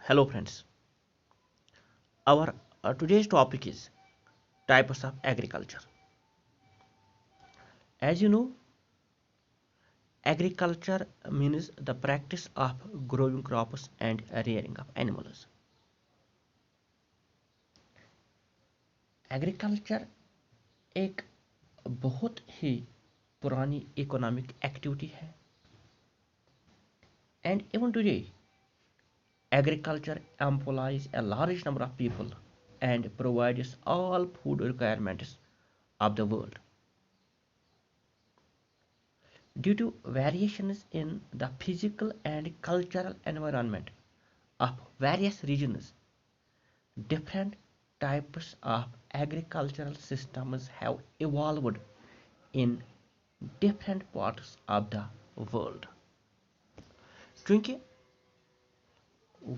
Hello friends. Our today's topic is types of agriculture. As you know, agriculture means the practice of growing crops and rearing of animals. Agriculture एक बहुत ही पुरानी economic activity है and even today agriculture employs a large number of people and provides all food requirements of the world. Due to variations in the physical and cultural environment of various regions, different types of agricultural systems have evolved in different parts of the world. क्योंकि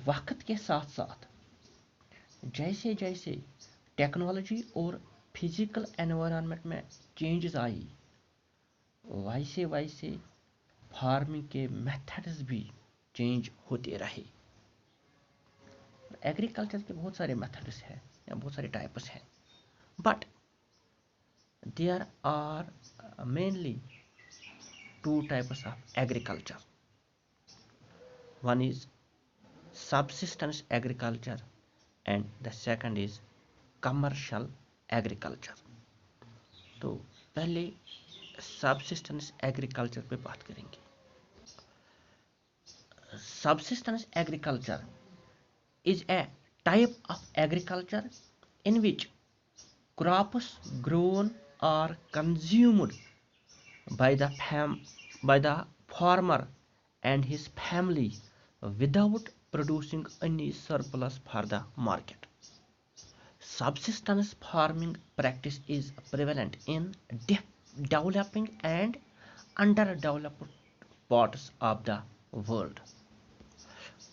वक्त के साथ साथ जैसे जैसे technology और physical environment में changes आई, वैसे वैसे फार्मिंग के मेथड्स भी चेंज होते रहे। एग्रीकल्चर के बहुत सारे मेथड्स हैं या बहुत सारे टाइप्स हैं, but there are mainly two types of agriculture. One is subsistence agriculture and the second is commercial agriculture. तो पहले subsistence agriculture पे बात करेंगे. Subsistence agriculture is a type of agriculture in which crops grown or consumed by the farmer and his family without producing any surplus for the market. Subsistence farming practice is prevalent in developing and underdeveloped parts of the world.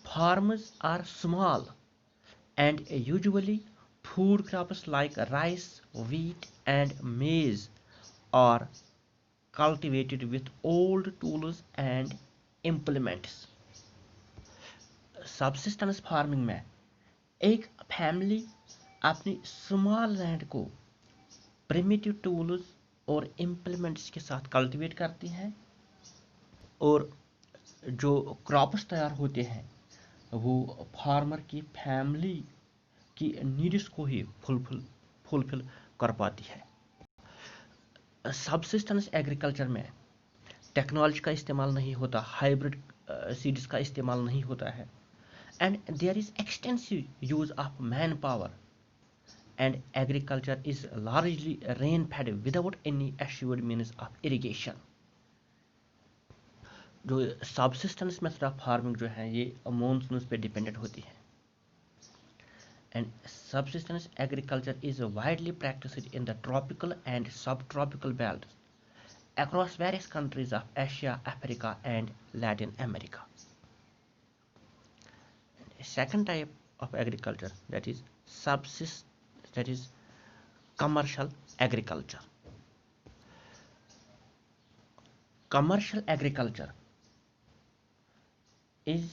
Farms are small and usually food crops like rice, wheat, and maize are cultivated with old tools and implements. Subsistence farming में एक family अपनी small land को primitive tools और implements के साथ cultivate करती है और जो क्रॉप्स तैयार होते हैं वो फार्मर की फैमिली की नीड्स को ही फुलफिल कर पाती है. सबसिस्टेंस एग्रीकल्चर में टेक्नोलॉजी का इस्तेमाल नहीं होता, हाइब्रिड सीड्स का इस्तेमाल नहीं होता है, and there is extensive use of manpower and agriculture is largely rain fed without any assured means of irrigation. जो सबसिस्टेंस मेथड ऑफ फार्मिंग जो है ये मॉनसून पे डिपेंडेंट होती है. And subsistence agriculture is widely practiced in the tropical and subtropical belts across various countries of Asia, Africa, and Latin America. A second type of agriculture, that is commercial agriculture. Commercial agriculture is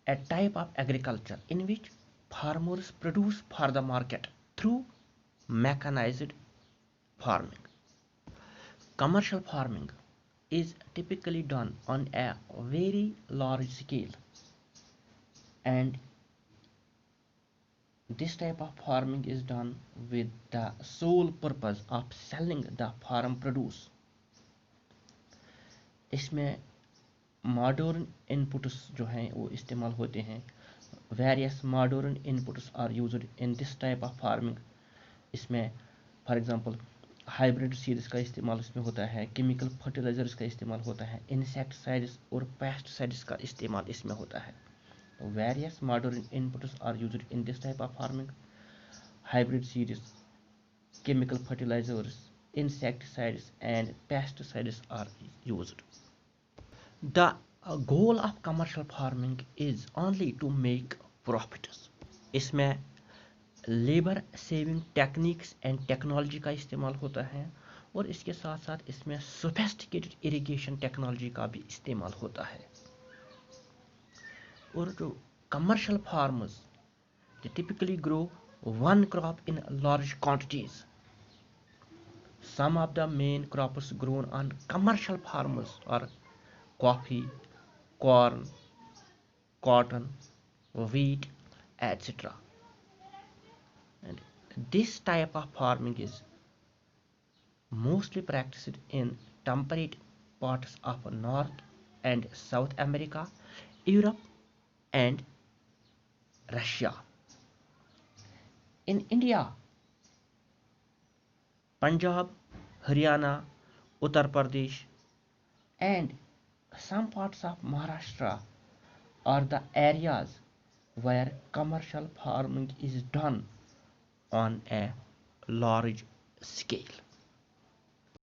a type of agriculture in which farmers produce for the market through mechanized farming. Commercial farming is typically done on a very large scale, and this type of farming is done with the sole purpose of selling the farm produce. इसमें modern inputs जो हैं वो इस्तेमाल होते हैं. Various modern inputs are used in this type of farming. इसमें for example hybrid seeds का इस्तेमाल इसमें होता है, केमिकल फर्टिलाइजर्स का इस्तेमाल होता है, इंसेक्टिसाइड्स और पेस्टिसाइड्स का इस्तेमाल इसमें होता है. Various modern inputs are used in this type of farming. Hybrid seeds, chemical fertilisers, insecticides and pesticides are used. The goal of commercial farming is only to make profits. इसमें labour saving techniques and technology का इस्तेमाल होता है और इसके साथ साथ इसमें सोफिस्टिकेटेड इरिगेशन टेक्नोलॉजी का भी इस्तेमाल होता है. और जो commercial farmers, they typically grow one crop in large quantities. Some of the main crops grown on commercial farms are coffee, corn, cotton, wheat, etc. And this type of farming is mostly practiced in temperate parts of North and South America, Europe, and Russia. In India, Punjab, Haryana, Uttar Pradesh, and some parts of Maharashtra are the areas where commercial farming is done on a large scale.